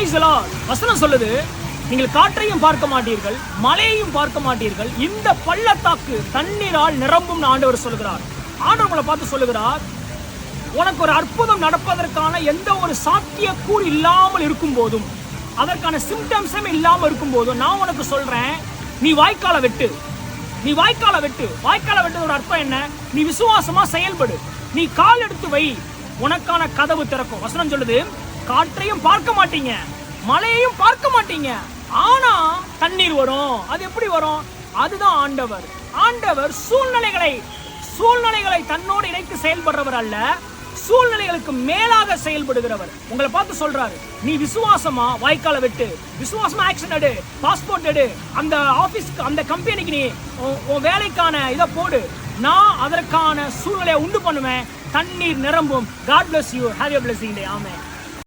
Praise the Lord. வசனம் சொல்லுது, நீங்கள் காற்றையும் பார்க்க மாட்டீர்கள், மழையையும் பார்க்க மாட்டீர்கள், இந்த பள்ளத்தாக்கு தண்ணீரால் நிரம்பும் ஆண்டவர் சொல்லுகிறார். ஆண்டவர் உங்களை பார்த்து சொல்லுகிறார், உனக்கு ஒரு அற்புதம் நடப்பதற்கான எந்த ஒரு சாத்தியக்கூறு இல்லாமல் இருக்கும் போதும், அதற்கான சிம்டம்ஸே இல்லாமல் இருக்கும் போதும் நான் உனக்கு சொல்றேன், நீ வாய்க்கால வெட்டு. நீ வாய்க்கால வெட்டு. வாய்க்கால வெட்டுற அர்த்தம் என்ன? நீ விசுவாசமா செயல்படு. நீ கால் எடுத்து வை, உனக்கான கதவு திறக்கும். வசனம் சொல்லுது, காற்றையும் பார்க்க மாட்டீங்க, மழையையும் பார்க்க மாட்டீங்க, ஆனா தண்ணீர் வரும். அது எப்படி வரும்? அதுதான் ஆண்டவர். ஆண்டவர் சூழ்நிலைகளை தன்னோடு இணைத்து செயல்படுறவர் அல்ல, சூழ்நிலைகளுக்கு மேலாக செயல்படுகிறவர். உங்களை பார்த்து சொல்றாரு, நீ விசுவாசமா வாய்க்கால வெட்டு, விசுவாசமா ஆக்ஷன் எடு, பாஸ்போர்ட் எடு, அந்த ஆபீஸ்க்கு அந்த கம்பெனிக்கு நீ உன் வேலைக்கான இதை போடு, நான் அதற்கான சூழ்நிலையை உண்டு பண்ணுவேன், தண்ணீர் நிரம்பும். God bless you. Have a blessing day. Amen.